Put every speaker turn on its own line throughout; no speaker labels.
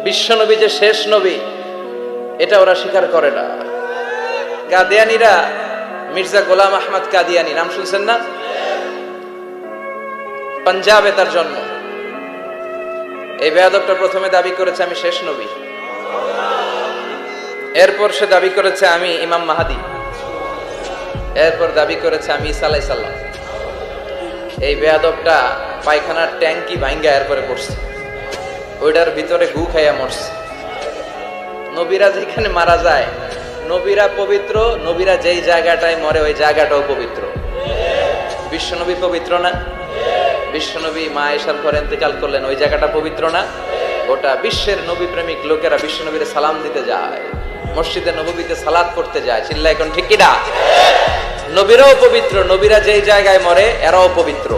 বিশ্বনবী যে শেষ নবী এটা ওরা স্বীকার করে না। কাদিয়ানীরা, মির্জা গোলাম আহমদ কাদিয়ানী নাম শুনছেন না? পাঞ্জাবে তার জন্ম। এই বেয়াদবটা প্রথমে দাবি করেছে আমি শেষ নবী, এরপর সে দাবি করেছে আমি ইমাম মাহাদি, এরপর দাবি করেছে আমি ঈসা আলাইহিস সালাম। এই বেয়াদবটা পায়খানার ট্যাঙ্কি ভাঙ্গা এরপরে পড়ছে, ওইটার ভিতরে গু খাইয়া মরছে। নবীরা যেখানে মারা যায়, নবীরা পবিত্র, নবীরা যেই জায়গাটায় মরে ওই জায়গাটাও পবিত্র। বিশ্বনবী পবিত্র না? বিশ্বনবী মা আয়েশার ঘরে ইন্তেকাল করলেন, ওই জায়গাটা পবিত্র না? গোটা বিশ্বের নবী প্রেমিক লোকেরা বিশ্বনবীর সালাম দিতে যায়, মসজিদে নববীতে সালাত করতে যায়। চিল্লায় কোন ঠিক কিনা? নবীরাও পবিত্র, নবীরা যেই জায়গায় মরে এরাও পবিত্র।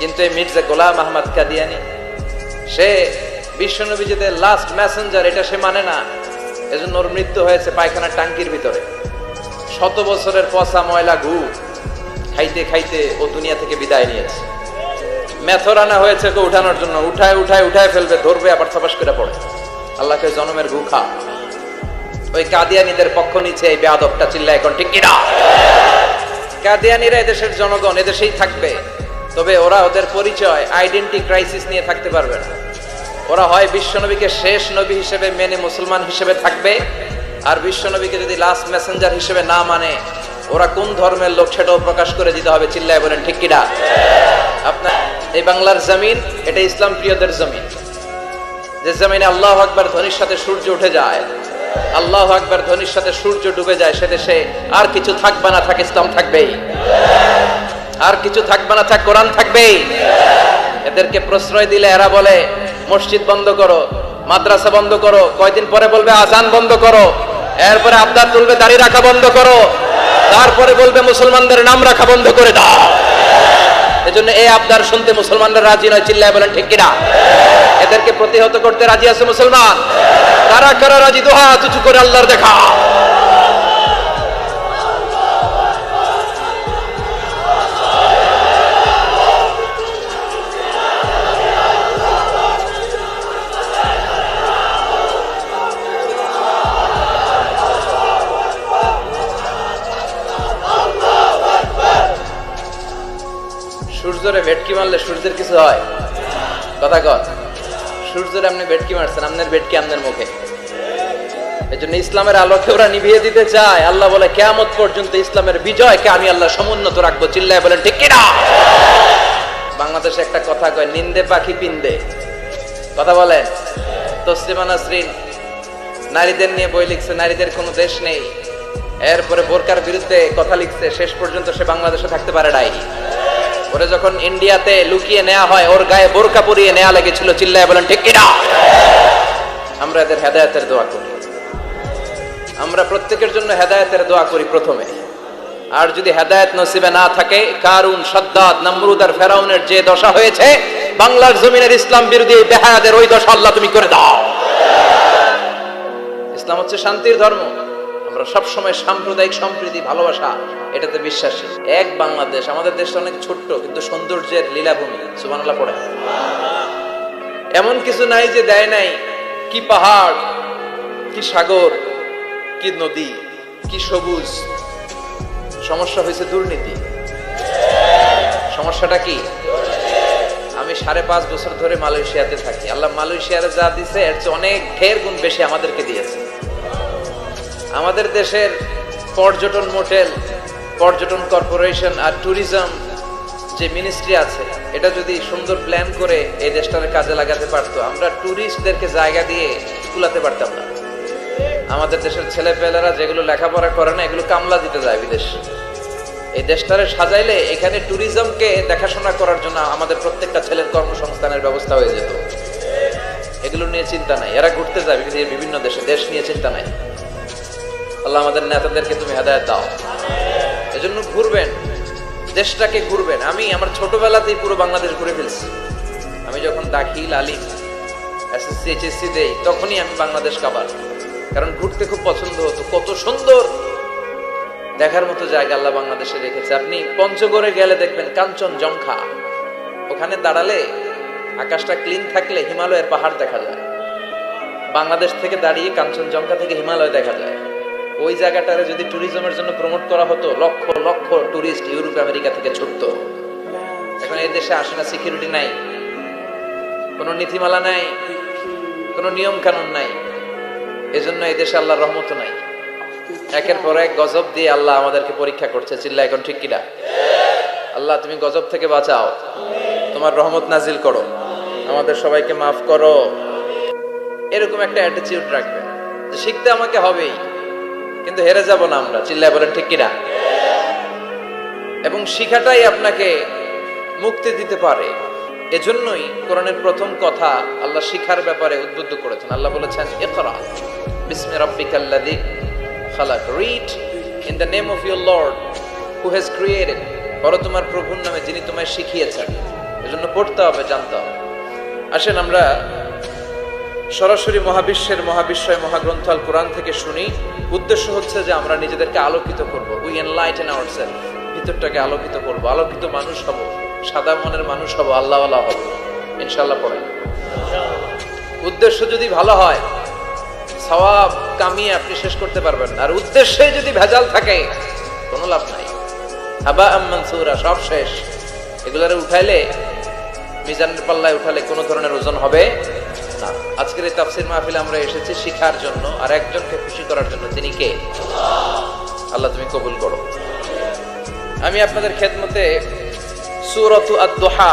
কিন্তু এই মির্জা গোলাম আহমদ কাদিয়ানী, সে বিশ্বনবী যে লাস্ট মেসেঞ্জার এটা সে মানে না। এজন্য ওর মৃত্যু হয়েছে পায়খানার টাঙ্কির ভিতরে। 100 বছরের পচা ময়লা গু খাইতে খাইতে ও দুনিয়া থেকে বিদায় নিয়েছে। মেথর আনা হয়েছে ওকে উঠানোর জন্য, উঠায় ফেলবে, ধরবে আবার ছাপাস করে পড়ে। আল্লাহকে জনমের গু খা। ওই কাদিয়ানীদের পক্ষ নিচ্ছে এই বেয়াদবটা। চিল্লায় এখন ঠিক কিনা? কাদিয়ানীরা এদেশের জনগণ, এদেশেই থাকবে, তবে ওরা ওদের পরিচয় আইডেন্টি ক্রাইসিস নিয়ে থাকতে পারবে না। ওরা হয় বিশ্বনবীকে শেষ নবী হিসেবে মেনে মুসলমান হিসেবে থাকবে, আর বিশ্বনবীকে যদি লাস্ট মেসেঞ্জার হিসেবে না মানে ওরা কোন ধর্মের লোক সেটাও প্রকাশ করে দিতে হবে। চিল্লায় বলেন ঠিক কিনা? আপনার এই বাংলার জমিন, এটা ইসলাম প্রিয়দের জমিন। যে জমিনে আল্লাহু আকবার ধ্বনির সাথে সূর্য উঠে যায়, আল্লাহু আকবার ধ্বনির সাথে সূর্য ডুবে যায়, সে দেশে আর কিছু থাকবে না থাক ইসলাম থাকবেই, আর কিছু থাকবে না থাক কোরআন থাকবেই। এদেরকে প্রশ্রয় দিলে এরা বলে মসজিদ বন্ধ করো, মাদ্রাসা বন্ধ করো, কয়দিন পরে বলবে আজান বন্ধ করো, এরপরে আবদার তুলবে দাড়ি রাখা বন্ধ করো, তারপরে বলবে মুসলমানদের নাম রাখা বন্ধ করে দাও। এজন্য এই আবদার শুনতে মুসলমানরা রাজি নয়। চিল্লায় বলেন ঠিক কিনা? এদেরকে প্রতিহত করতে রাজি আছে মুসলমান? কারা কারা রাজি? দুই হাত উঁচু করে আল্লাহর দেখা। সূর্যরে ভেটকি মারলে সূর্যের কিছু হয়? কথা কর। সূর্যরে আপনি ভেটকি মারছেন, আপনার ভেটকি আপনার মুখে। এই জন্য ইসলামের আলোকে ওরা নিভিয়ে দিতে চায়। আল্লাহ বলে কিয়ামত পর্যন্ত ইসলামের বিজয়কে আমি আল্লাহ সমুন্নত রাখবো। চিল্লায় বলেন ঠিক কিনা? বাংলাদেশে একটা কথা কয়, নিন্দে পাখি পিন্দে। কথা বলেন। তসলিমা নাসরিন নারীদের নিয়ে বই লিখছে, নারীদের কোনো দেশ নেই। এরপরে বোরকার বিরুদ্ধে কথা লিখছে, শেষ পর্যন্ত সে বাংলাদেশে থাকতে পারে নাই। ওরে যখন ইন্ডিয়াতে লুকিয়ে নেওয়া হয়, ওর গায়ে বোরকা পরিয়ে নেওয়া লেগেছিল। চিল্লায় বলেন ঠিক কিনা? আমরা এদের হেদায়েতের দোয়া করি। আমরা প্রত্যেকের জন্য হেদায়েতের দোয়া করি প্রথমে। আর যদি হেদায়েত নসিবে না থাকে, কারুন, সাদ্দাদ, নমরুদ আর ফেরাউনের যে দশা হয়েছে, বাংলার জমিনের ইসলাম বিরোধী বেহায়াদের ওই দশা আল্লাহ তুমি করে দাও। ইসলাম হচ্ছে শান্তির ধর্ম। আমরা সবসময় সাম্প্রদায়িক সম্প্রীতি, ভালোবাসা এটাতে বিশ্বাসী। এক বাংলাদেশ। আমাদের দেশটা অনেক ছোট্ট কিন্তু সৌন্দর্যের লীলাভূমি। সুবহানাল্লাহ পড়ে। এমন কিছু নাই যে দেয় নাই। কি পাহাড়, কি সাগর, কি নদী, কি সবুজ। সমস্যা হয়েছে দুর্নীতি। সমস্যাটা কি? আমি 5.5 বছর ধরে মালয়েশিয়াতে থাকি। আল্লাহ মালয়েশিয়ারে যা দিছে এর চেয়ে অনেক ঢের গুণ বেশি আমাদেরকে দিয়েছে। আমাদের দেশের পর্যটন মোটেল, পর্যটন কর্পোরেশন আর ট্যুরিজম যে মিনিস্ট্রি আছে, এটা যদি সুন্দর প্ল্যান করে এই দেশটাকে কাজে লাগাতে পারতো, আমরা ট্যুরিস্টদেরকে জায়গা দিয়ে কুলাতে পারতাম না। আমাদের দেশের ছেলেপেলেরা যেগুলো লেখাপড়া করে না, এগুলো কামলা দিতে যায় বিদেশ। এই দেশটারে সাজাইলে এখানে ট্যুরিজমকে দেখাশোনা করার জন্য আমাদের প্রত্যেকটা ছেলের কর্মসংস্থানের ব্যবস্থা হয়ে যেত। এগুলো নিয়ে চিন্তা নাই। এরা ঘুরতে যায় বিভিন্ন দেশে, দেশ নিয়ে চিন্তা নাই। আল্লাহ আমাদের নেতাদেরকে তুমি হেদায়েত দাও। এজন্য ঘুরবেন, দেশটাকে ঘুরবেন। আমি আমার ছোটবেলাতেই পুরো বাংলাদেশ ঘুরে ফেলছি। আমি যখন দাখিল, আলিম, এসএসসি, এইচএসসি দেই, তখনই আমি বাংলাদেশ কাবার, কারণ ঘুরতে খুব পছন্দ হতো। কত সুন্দর দেখার মতো জায়গা আল্লাহ বাংলাদেশে রেখেছে। আপনি পঞ্চগড়ে গেলে দেখবেন কাঞ্চনজঙ্ঘা, ওখানে দাঁড়ালে আকাশটা ক্লিন থাকলে হিমালয়ের পাহাড় দেখা যায়। বাংলাদেশ থেকে দাঁড়িয়ে কাঞ্চনজঙ্ঘা থেকে হিমালয় দেখা যায়। ওই জায়গাটারে যদি ট্যুরিজমের জন্য প্রমোট করা হতো, lakh lakh tourist Europe America থেকে ছুটতো। এখন এই দেশে আসে না, সিকিউরিটি নাই, কোনো নীতিমালা নাই, কোনো নিয়ম কানুন নাই। এজন্য এই দেশে আল্লাহর রহমত নাই। একের পর এক গজব দিয়ে আল্লাহ আমাদেরকে পরীক্ষা করছে। চিল্লা এখন ঠিক কিনা? আল্লাহ তুমি গজব থেকে বাঁচাও, তোমার রহমত নাজিল করো, আমাদের সবাইকে মাফ করো। এরকম একটা অ্যাটিটিউড রাখবে যে শিখতে আমাকে হবেই, কিন্তু হেরে যাব না আমরা। চিল্লায় বলেন ঠিক কিনা? এবং শিখাটাই আপনাকে মুক্তি দিতে পারে। এজন্যই কোরআনের প্রথম কথা আল্লাহ শিখার ব্যাপারে উদ্বুদ্ধ করেছেন। আল্লাহ বলেছেন ইকরা বিসমি রাব্বিকাল্লাযী খালাক, read in the name of your Lord who has created, পড়ো তোমার প্রভুর নামে যিনি তোমায় শিখিয়েছেন। এজন্য পড়তে হবে, জানতে হবে। আসেন আমরা সরাসরি মহাবিশ্বের মহাবিশ্বয় মহাগ্রন্থ আল কোরআন থেকে শুনি। উদ্দেশ্য হচ্ছে যে আমরা নিজেদেরকে আলোকিত করব, উই এনলাইটেন আওয়ারসেলফ, ভিতরটাকে আলোকিত করব, আলোকিত মানুষ হব, সাদা মনের মানুষ হব, আল্লাহওয়ালা হব ইনশাআল্লাহ। পড়েন। উদ্দেশ্য যদি ভালো হয় সওয়াব কামিয়ে আপনি শেষ করতে পারবেন, আর উদ্দেশ্যে যদি ভেজাল থাকে কোনো লাভ নাই। হাবা মানসুরা, সব শেষ। এগুলারে উঠাইলে, মিজানের পাল্লায় উঠালে কোনো ধরনের ওজন হবে না। আজকের এই তাফসীর মাহফিলে আমরা এসেছি শিখার জন্য আর একজনকে খুশি করার জন্য। তিনি কে? আল্লাহ তুমি কবুল করো। আমি আপনাদের খেদমতে সূরাতু আদ-দুহা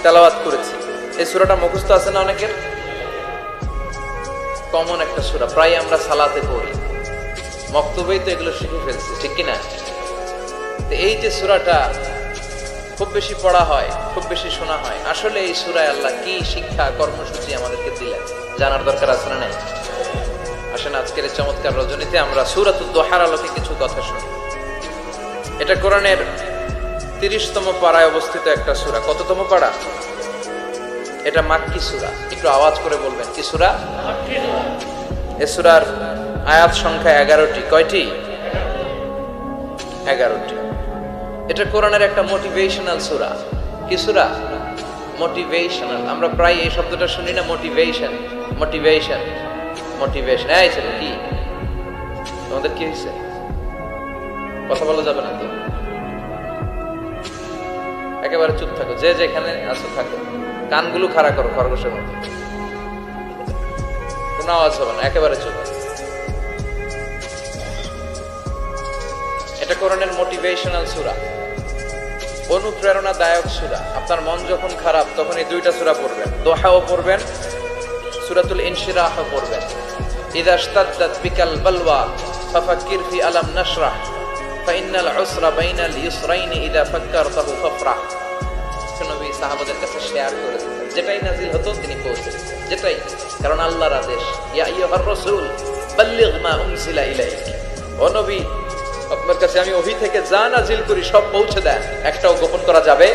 তেলাওয়াত করেছি। এই সূরাটা মুখস্থ আছে না অনেকের? কমন একটা সূরা, প্রায় আমরা সালাতে পড়ি, মক্তবেই তো এগুলো শিখে ফেলছি, ঠিক কিনা? তো এই যে সূরাটা খুব বেশি পড়া হয়, খুব বেশি শোনা হয়, আসলে এই সূরায় আল্লাহ কি শিক্ষা কর্মসূচি আমাদেরকে দিলেন জানার দরকার আছে না নাই? আসেন আজকের এই চমৎকার রজনীতে আমরা সূরাতুদ দুহার আলোকে কিছু কথা শুনি। এটা কোরআনের 30তম পারায় অবস্থিত একটা সূরা। কততম পারা? এটা মাক্কি সূরা। একটু আওয়াজ করে বলবেন, কি সূরা? মাক্কি সূরা। এই সূরার আয়াত সংখ্যা 11টি। কয়টি? 11টি। এটা কোরআনের একটা মোটিভেশনাল সূরা। কি সূরা? মোটিভেশনাল। আমরা প্রায় এই শব্দটা শুনি না, মোটিভেশন, মোটিভেশন, মোটিভেশন। এই ছিল কি? তোমাদের কি হয়েছে? কথা বলা যাবে না তো? একেবারে চুপ থাকো, যে যেখানে আছো থাকো, কানগুলো খাড়া করো খরগোশের মতো, কোনো আওয়াজ হবে না, একেবারে চুপ। এটা কোরআনের মোটিভেশনাল সূরা, অনুপ্রেরণাদায়ক সূরা। আপনার মন যখন খারাপ তখন এই দুইটা সূরা পড়বেন, দোহাও পড়বেন, সূরাতুল ইনশিরাহও পড়বেন। ইযা ইশতাদ্দাত বিকাল বালওয়া ফাফাক্কির ফি আলাম নাশরাহ ফাইন্নাল উসরা বাইনাল ইউসরাইনি ইযা ফাক্কারতাহু ফাফরাহ। নবী সাহাবাদের কাছে শেয়ার করে দিতেন, যেটাই নাজিল হতো তিনি পৌঁছে দিতেন, যেটাই, কারণ আল্লাহর আদেশ, ইয়া আইয়ুহার রাসূল বাল্লিগ মা উনজিলা ইলাইক, ও নবী আপনার কাছে আমি ওহী থেকে যা নাজিল করি সব পৌঁছে দেন, একটাও গোপন করা যাবে।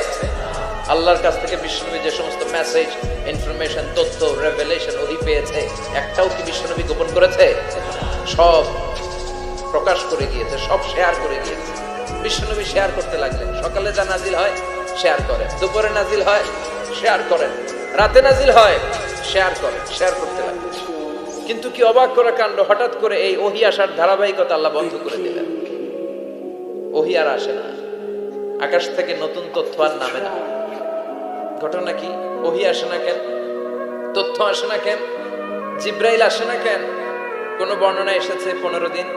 আল্লাহর কাছ থেকে বিশ্বনবী যে সমস্ত মেসেজ, ইনফরমেশন, তথ্য, রেভেলেশন ওহী পেয়েছে, একটাও কি বিশ্বনবী গোপন করেছে? সব প্রকাশ করে গিয়েছে, সব শেয়ার করে গিয়েছে। বিশ্বনবী শেয়ার করতে লাগলেন। সকালে যা নাজিল হয় শেয়ার করেন, দুপুরে নাজিল হয় শেয়ার করেন, রাতে নাজিল হয় শেয়ার করেন, শেয়ার করতে লাগলেন। কিন্তু কি অবাক করা কাণ্ড, হঠাৎ করে এই ওহী আসার ধারাবাহিকতা আল্লাহ বন্ধ করে দিলেন। ওহী আর আসে না, আকাশ থেকে নতুন তথ্য আর নামে না। ঘটনা কি? ওহী আসে না কেন? তথ্য আসে না কেন? জিব্রাইল আসে না কেন? কোন বর্ণনায় এসেছে 15 দিন,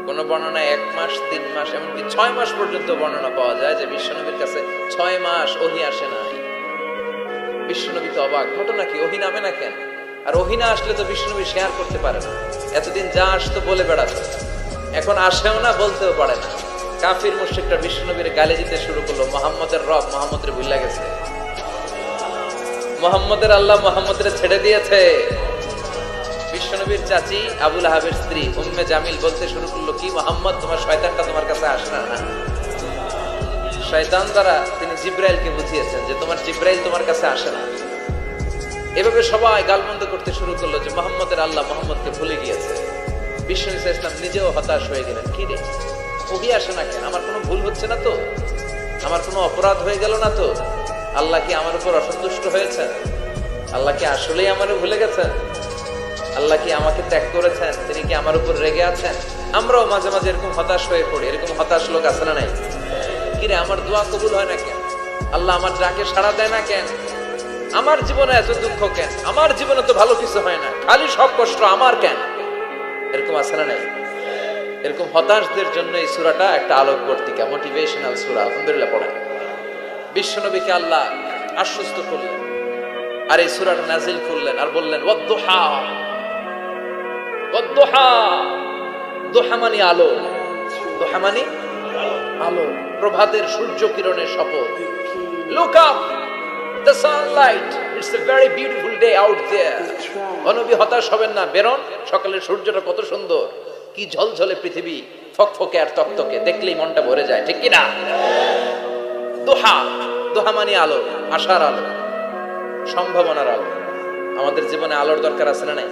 কোন বর্ণনায় 1 মাস, 3 মাস, এমনকি 6 মাস পর্যন্ত বর্ণনা পাওয়া যায় যে বিশ্বনবীর কাছে 6 মাস ওহী আসে না। বিশ্বনবী তো অবাক, ঘটনা কি? ওহী নামে না কেন? আর ওহী না আসলে তো বিশ্বনবী শেয়ার করতে পারে না। এতদিন যা আসতো বলে বেড়াতো, এখন আসেও না, বলতেও পারে না। কাফির মুশরিকরা বিশ্বনবীর গালি দিতে শুরু করলো, মুহাম্মদের রব মুহাম্মদের ভুলে গেছে, মুহাম্মদের আল্লাহ মুহাম্মদের ছেড়ে দিয়েছে। বিশ্বনবীর চাচি আবু লাহাবের স্ত্রী উম্মে জামিল বলতে শুরু করলো, কি মুহাম্মদ, তোমার শয়তানটা তোমার কাছে আসে না? না, শয়তান দ্বারা তিনি জিব্রাইলকে বুঝিয়েছেন যে তোমার জিব্রাইল তোমার কাছে আসে না। এভাবে সবাই গালমন্দ করতে শুরু করলো যে মুহাম্মদের আল্লাহ মুহাম্মদকে ভুলে গিয়েছে। বিশ্বনবী সাল্লাল্লাহু আলাইহি ওয়াসাল্লাম নিজেও হতাশ হয়ে গেলেন। কি রে, ওহী আসে না কেন? আমার কোনো ভুল হচ্ছে না তো? আমার কোনো অপরাধ হয়ে গেল না তো? আল্লাহ কি আমার উপর অসন্তুষ্ট হয়েছেন? আল্লাহ কি আসলেই আমারে ভুলে গেছেন? আল্লাহ কি আমাকে ত্যাগ করেছেন? তিনি কি আমার উপর রেগে আছেন? আমরাও মাঝে মাঝে এরকম হতাশ হয়ে পড়ি। এরকম হতাশ লোক আছে না নাই? কিরে আমার দোয়া কবুল হয় না কেন? আল্লাহ আমার ডাকে সাড়া দেয় না কেন? আমার জীবনে এত দুঃখ কেন? আমার জীবনে তো ভালো কিছু হয় না, খালি সব কষ্ট আমার কেন? এরকম আছে না নাই? এরকম হতাশদের জন্য এই সূরাটা একটা আলোকবর্তিকা, মোটিভেশনাল সূরা। আলহামদুলিল্লাহ পড়েন। বিশ্বনবীকে আল্লাহ আশ্বস্ত করলেন আর এই সূরাটা নাজিল করলেন আর বললেন ওয়াদ-দুহা। ওয়াদ-দুহা, দুহা মানে আলো। দুহা মানে আলো, প্রভাতের সূর্য কিরণের শপথ। Look up, the sunlight, it's a very beautiful day out there. নবী হতাশ হবেন না, বেরোন, সকালের সূর্যটা কত সুন্দর, কি ঝলঝলে পৃথিবী, ফকফকে আর তকতকে, দেখলেই মনটা ভরে যায়, ঠিক কি না? দুহা, দুহা মানে আলো, আশার আলো, সম্ভাবনার আলো। আমাদের জীবনে আলোর দরকার আছে না নাই?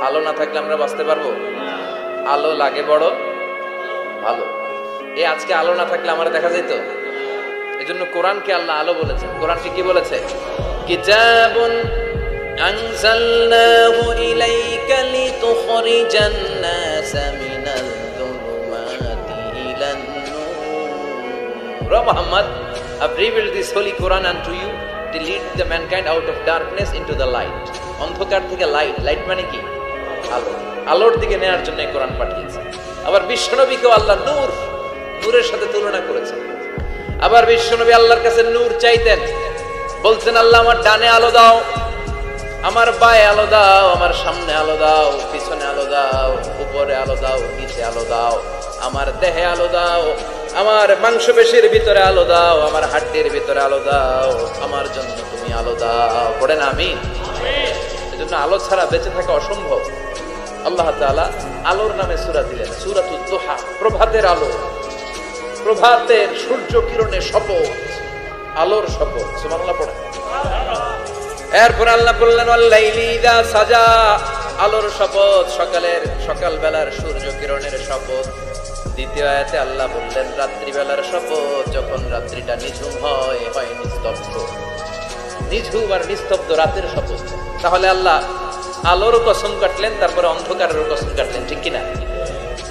আলো না থাকলে আমরা বাঁচতে পারবো? আলো লাগে বড় ভালো। এই আজকে আলো না থাকলে আমার দেখা যেত। এজন্য কোরআনকে আল্লাহ আলো বলেছেন। কোরআনকে কি বলেছে? কিতাবুন আনজালনাহু ইলাইকা লিতুখরিজান নাসা মিনাল যুলুমাতি ইলান নূর। Muhammad, I've revealed this holy Quran unto you to lead the mankind out of darkness into the light. অন্ধকার থেকে লাইট, লাইট মানে কি? আলো। আলোর দিকে নেয়ার জন্য এই কোরআন পাঠিয়েছে। আবার বিশ্বনবীকেও আল্লাহ নূর, নূরের সাথে তুলনা করেছেন। আবার বিশ্বনবী আল্লাহর কাছে নূর চাইতেন, বলতেন আল্লাহ আমার ডানে আলো দাও, আমার বায়ে আলো দাও, আমার সামনে আলো দাও, পিছনে আলো দাও, উপরে আলো দাও, নিচে আলো দাও, আমার দেহে আলো দাও, আমার মাংসপেশির ভিতরে আলো দাও, আমার হাড্ডির ভিতরে আলো দাও, আমার জন্য তুমি আলো দাও। পড়েন আমিন। এজন্য আলো ছাড়া বেঁচে থাকা অসম্ভব। আল্লাহ তাআলা আলোর নামে সূরা দিলেন, সূরাতুদ দুহা, প্রভাতের আলো, প্রভাতের সূর্য কিরণের শপথ, আলোর শপথ। সুবহানাল্লাহ পড়েন। এরপর আল্লাহ বললেন ওয়াল-লাইলি ইযা সাজা, আলোর শপথ, সকাল বেলার সূর্য কিরণের শপথ। দ্বিতীয় আয়াতে আল্লাহ বললেন রাত্রিবেলার শপথ, যখন রাত্রিটা নিঝুম হয়, নিস্তব্ধ, নিঝুম আর নিস্তব্ধ রাতের শপথ। তাহলে আল্লাহ আলোর কসম কাটলেন, তারপরে অন্ধকারের কসম কাটলেন, ঠিক কিনা?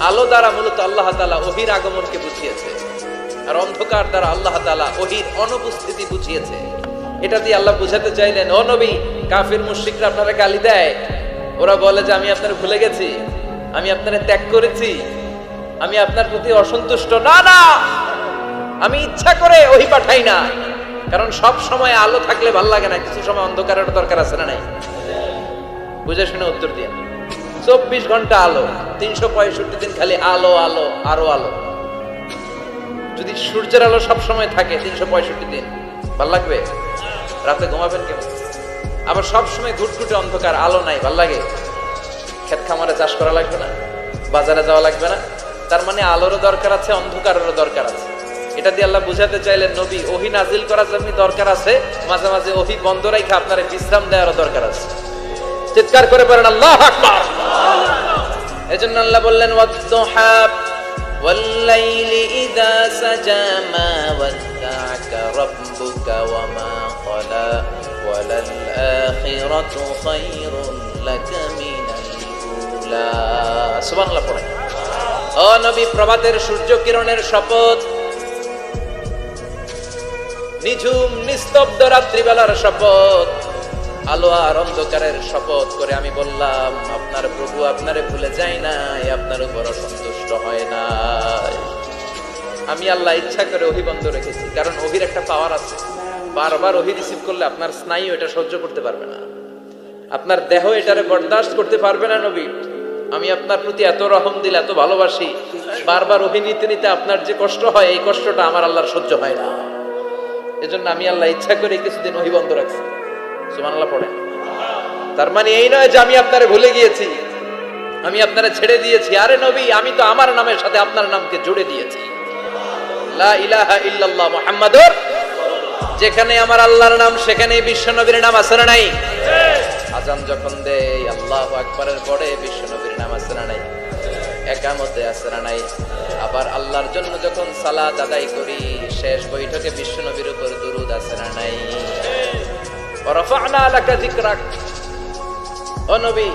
আলো দ্বারা মূলত আল্লাহ তাআলা ওহীর আগমনকে বুঝিয়েছে, আর অন্ধকার দ্বারা আল্লাহ তাআলা ওহীর অনুপস্থিতি বুঝিয়েছে। এটা দিয়ে আল্লাহ বুঝাতে চাইলেন, ও নবী, কাফির মুশরিকরা আপনারা গালি দেয়, ওরা বলে যে আমি আপনার ভুলে গেছি, আমি আপনারে ত্যাগ করেছি, আমি আপনার প্রতি অসন্তুষ্ট। না না, আমি ইচ্ছা করে ওহী পাঠাই না, কারণ সব সময় আলো থাকলে ভাল লাগে না, কিছু সময় অন্ধকারের দরকার আছে না নাই? বুঝে শুনে উত্তর দিয়ে। 24 ঘন্টা আলো, 365 দিন খালি আলো আলো আরো আলো। যদি সূর্যের আলো সব সময় থাকে 365 দিন, ভাল লাগবে? রাতে ঘুমাবেন কেমন? আবার সব সময় ঘুটঘুটে অন্ধকার, আলো নাই, ভাল লাগে? ক্ষেত খামারে চাষ করা লাগবে না, বাজারে যাওয়া লাগবে না। তার মানে আলোরও দরকার আছে, অন্ধকারেরও দরকার আছে। এটা দিয়ে আল্লাহ বুঝাতে চাইলেন, নবী, ওহী নাজিল করার জন্য দরকার আছে, মাঝে মাঝে ওহী বন্ধ রাখা আপনার বিশ্রাম দেওয়ারও দরকার আছে। চিৎকার করে বলেন আল্লাহু আকবার। এজন্য আল্লাহ বললেন ওয়াদ-দুহা ওয়াল-লাইলি ইযা সাজা মা ওয়াদ্দা'আকা রাব্বুকা ওয়া মা ক্বালা ওয়ালাল আখিরাতু খায়রুন লাকা মিনাল উলা। সুবহানাল্লাহ পড়েন। ও নবী, প্রভাতের সূর্য কিরণের শপথ, নিঝুম নিস্তব্ধ রাত্রিবেলার শপথ, আলো আর অন্ধকারের শপথ করে আমি বললাম, আপনার প্রভু আপনারে ভুলে যায় নাই, আপনার উপর অসন্তুষ্ট হয় নাই। আমি আল্লাহ ইচ্ছা করে ওহী বন্ধ রেখেছি, কারণ ওহীর একটা পাওয়ার আছে। বারবার ওহী রিসিভ করলে আপনার স্নায়ু এটা সহ্য করতে পারবে না, আপনার দেহ এটারে বরদাস্ত করতে পারবে না। নবী, আমি আপনার প্রতি এত রহম দিল, এত ভালোবাসি, বারবার ওহী নিতে নিতে আপনার যে কষ্ট হয়, এই কষ্টটা আমার আল্লাহর সহ্য হয় না। এজন্য আমি আল্লাহ ইচ্ছা করে কিছুদিন ওহী বন্ধ রাখছি। সুবহানাল্লাহ পড়েন। তার মানে এই নয় যে আমি আপনারে ভুলে গিয়েছি, আমি আপনারে ছেড়ে দিয়েছি। আরে নবী, আমি তো আমার নামের সাথে আপনার নামকে জুড়ে দিয়েছি। লা ইলাহা ইল্লাল্লাহ মুহাম্মাদুর, যেখানে আমার আল্লাহর নাম সেখানেই বিশ্ব নবীর নাম আছে না নাই? আজান যখন দেই আল্লাহু আকবারের পরে বিশ্ব নবীর নাম আছে না নাই? একামতে আছে না নাই? আবার আল্লাহর জন্য যখন সালাত আদায় করি, শেষ বৈঠকে বিশ্ব নবীর উপর দুরূদ আছে না নাই? ওয়া রাফা'না লাকা যিকরাক। ও নবী,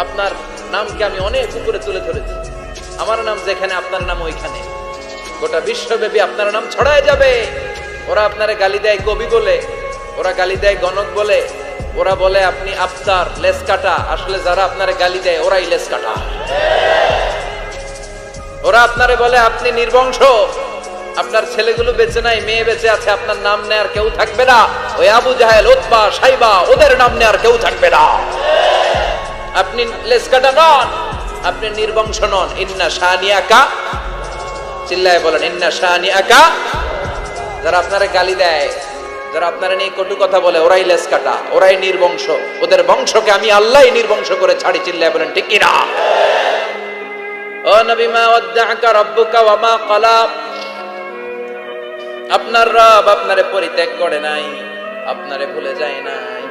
আপনার নামকে আমি অনেক উপরে তুলে ধরেছি। আমার নাম যেখানে, আপনার নাম ওইখানে। গোটা বিশ্বব্যাপী আপনার নাম ছড়ায় যাবে। ওরা আপনারে গালি দেয় কবি বলে, ওরা গালি দেয় গণক বলে, ওরা বলে আপনি আফতার, লেস কাটা। আসলে যারা আপনারে গালি দেয় ওরাই লেস কাটা। ওরা আপনারে বলে আপনি নির্বংশ, আপনার ছেলেগুলো বেঁচে নাই, মেয়ে বেঁচে আছে, আপনার নাম নেয়ার কেউ থাকবে না। ওই আবু জাহেল, উতবা, সাইবা, ওদের নাম নেয়ার কেউ থাকবে না। আপনি লেস কাটা নন, আপনি নির্বংশ নন। ইন্না শানিয়াকা, চিল্লায় বলেন ইন্না শানিয়াকা। যারা আপনারে গালি দেয়, যারা আপনারা নিয়ে কটু কথা বলে, ওরাই লেস কাটা, ওরাই নির্বংশ। ওদের বংশকে আমি আল্লাহই নির্বংশ করে ছাড়ি। চিল্লায় বলেন ঠিক কিনা? ও নবী, মা ওয়াদ্দাআকা রাব্বুকা ওয়া মা ক্বালা। আপনার রব আপনারে পরিত্যাগ করে নাই, আপনারে ভুলে যায় নাই,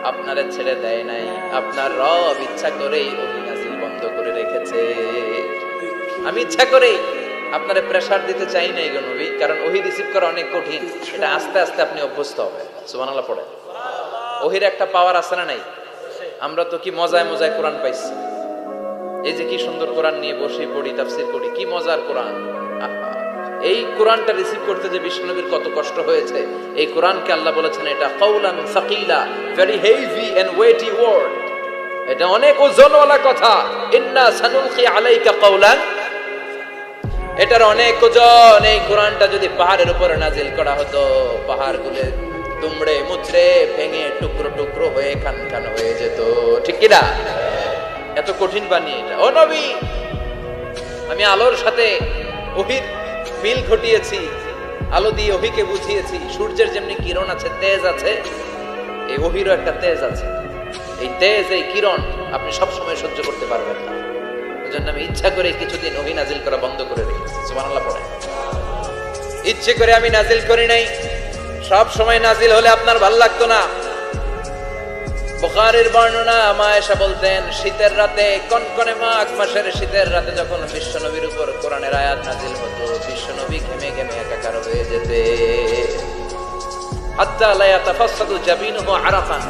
আপনারে ছেড়ে দেয় নাই। আপনার রব ইচ্ছা করেই ওহী নাযিল বন্ধ করে রেখেছে। আমি ইচ্ছা করেই আপনারে প্রেসার দিতে চাই না গো নবী, কারণ ওহী রিসিভ করা অনেক কঠিন। এটা আস্তে আস্তে আপনি অভ্যস্ত হবেন। সুবহানাল্লাহ পড়ে। ওহীর একটা পাওয়ার আছে না নাই? আমরা তো কি মজায় মজায় কোরআন পাইছি। এই যে কি সুন্দর কোরআন নিয়ে বসে পড়ি, তাফসীর করি, কি মজার কোরআন। এই কোরআনটা রিসিভ করতে যে বিশ্বনবীর কত কষ্ট হয়েছে। এই কোরআনকে আল্লাহ বলেছেন এটা কাউলান সাকিলা, very heavy and weighty word. এটা অনেক ওজনওয়ালা কথা। ইন্না সানুলকি আলাইকা কাউলান, এটার অনেক ওজন। এই কোরআনটা যদি পাহাড়ের উপরে নাজিল করা হতো, পাহাড়গুলো দুমড়ে মুচড়ে ভেঙে টুকরো টুকরো হয়ে খান খান হয়ে যেত। ঠিক কি না? এত কঠিন বানিয়ে এটা। ও নবী, আমি আলোর সাথে ওহীর মিল ঘটিয়েছি, আলো দিয়ে ওহীকে বুঝিয়েছি। সূর্যের যেমনি কিরণ আছে, তেজ আছে, এই ওহীরও একটা তেজ আছে। এই তেজ, এই কিরণ আপনি সব সময় সহ্য করতে পারবেন না। এজন্য আমি ইচ্ছা করে কিছুদিন ওহী নাজিল করা বন্ধ করে রেখেছি। সুবহানাল্লাহ পড়ে। ইচ্ছে করে আমি নাজিল করি নাই। সব সময় নাজিল হলে আপনার ভালো লাগতো না। বুখারীর বর্ণনা, মা আয়েশা বলতেন শীতের রাতে, কনকনে মাঘ মাসের শীতের রাতে যখন বিশ্বনবীর উপর কোরআনের আয়াত নাজিল হতো, বিশ্বনবী ঘেমে ঘেমে একাকার হয়ে যেতে। হাত্তা লা ইয়াতাফাসসাদু জাবিনুহু আরাকান,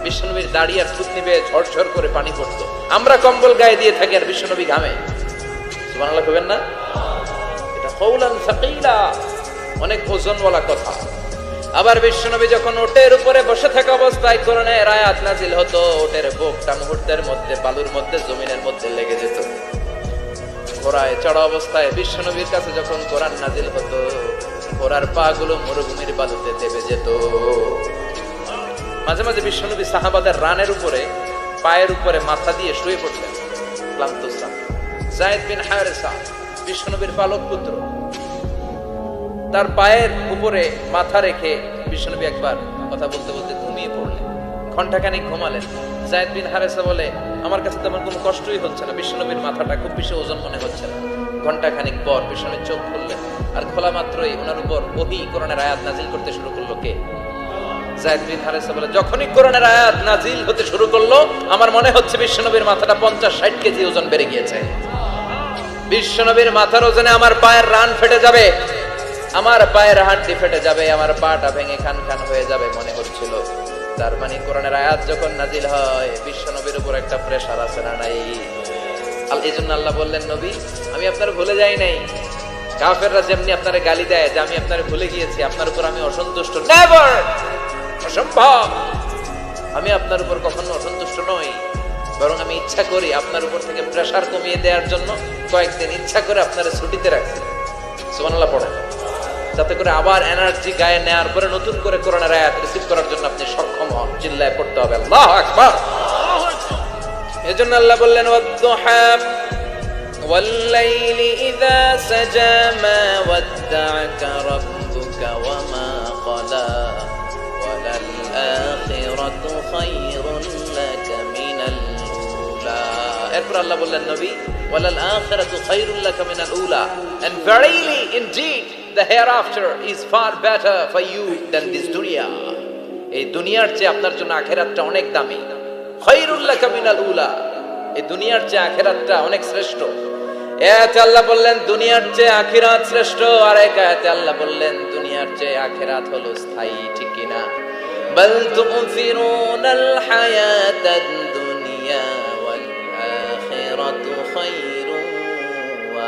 বিশ্বনবীর দাড়ি আর থুতনি বেয়ে ঝরঝর করে পানি পড়তো। আমরা কম্বল গায়ে দিয়ে থাকি আর বিশ্বনবী ঘামে। সুবহানাল্লাহ কইবেন না? এটা কাউলান সাকিলা, অনেক ওজনওয়ালা কথা। আবার বিশ্বনবী যখন ওটের উপরে বসে থাকা অবস্থায় কোরআনের আয়াত নাজিল হতো, ওটের বুকটা মুহূর্তের মধ্যে বালুর মধ্যে, জমিনের মধ্যে লেগে যেত। ঘোড়ায় চড়া অবস্থায় বিশ্বনবীর কাছে যখন কোরআন নাজিল হতো, ঘোড়ার পা গুলো মরুভূমির বালুতে দেবে যেত। মাঝে মাঝে বিশ্বনবী সাহাবাদের রানের উপরে, পায়ের উপরে মাথা দিয়ে শুয়ে পড়তেন ক্লান্ত শ্রান্ত। যায়েদ বিন হারেসা, বিশ্বনবীর পালক পুত্র, তার পায়ের উপরে মাথা রেখে বিশ্বনবী একবার কথা বলতে বলতে ঘুমিয়ে পড়লেন। ঘন্টাখানিক ঘুমালেন। যায়েদ বিন হারেসা বলে, আমার কাছে তেমন কোনো কষ্টই হচ্ছে না, বিশ্বনবীর মাথাটা খুব বেশি ওজন মনে হচ্ছে না। ঘন্টাখানিক পর বিশ্বনবী চোখ খুললেন, আর খোলা মাত্রই ওনার উপর ওহী কোরআনের আয়াত নাজিল করতে শুরু করলো। কে? যায়েদ বিন হারেসা বলে, যখনই কোরআনের আয়াত নাজিল হতে শুরু করলো, আমার মনে হচ্ছে বিশ্বনবীর মাথাটা 50-60 কেজি ওজন বেড়ে গিয়েছে। বিশ্বনবীর মাথার ওজনে আমার পায়ের রান ফেটে যাবে, আমার পায়ের হাড্ডি ফেটে যাবে, আমার পাটা ভেঙে খান খান হয়ে যাবে মনে হচ্ছিল। তার মানে কোরআনের আয়াত যখন নাজিল হয়, বিশ্বনবীর উপর একটা প্রেসার আছে না নাই? এই জন্য আল্লাহ বললেন, নবী আমি আপনার ভুলে যাই নাই। কাফেররা যেমনি আপনারে গালি দেয় যে আমি আপনারে ভুলে গিয়েছি, আপনার উপর আমি অসন্তুষ্ট, নেভার, অসম্ভব। আমি আপনার উপর কখনো অসন্তুষ্ট নই, বরং আমি ইচ্ছা করি আপনার উপর থেকে প্রেসার কমিয়ে দেওয়ার জন্য কয়েকদিন ইচ্ছা করে আপনারে ছুটিতে রাখছি। সুবহানাল্লাহ পড়ে, যাতে করে আবার এনার্জি গায়ে নেওয়ার পরে নতুন করে কোরআনের আয়াত রিসিভ করার জন্য আপনি সক্ষম হন। চিল্লায় পড়তে হবে আল্লাহু আকবার। এজন্য আল্লাহ বললেন, ওয়াদ-দুহা ওয়াল-লাইলি ইযা সাজা মা ওয়াদ্দা'আকা রাব্বুকা ওয়া মা ক্বালা ওয়ালাল আখিরাতু খায়রুন লাকা মিনাল উলা। এরপর আল্লাহ বললেন, নবী ওয়ালাল আখিরাতু খায়রুন লাকা মিনাল উলা, and verily indeed the hereafter is far better for you than this dunya. এই দুনিয়ার চেয়ে আপনার জন্য আখিরাতটা অনেক দামি। খায়রুল লাকা মিনাল উলা, এই দুনিয়ার চেয়ে আখিরাতটা অনেক শ্রেষ্ঠ। এতে আল্লাহ বললেন দুনিয়ার চেয়ে আখিরাত শ্রেষ্ঠ, আর এক আয়াতে আল্লাহ বললেন দুনিয়ার চেয়ে আখিরাত হলো স্থায়ী। ঠিক কি না? বাল তুমফিরুনাল হায়াতাদ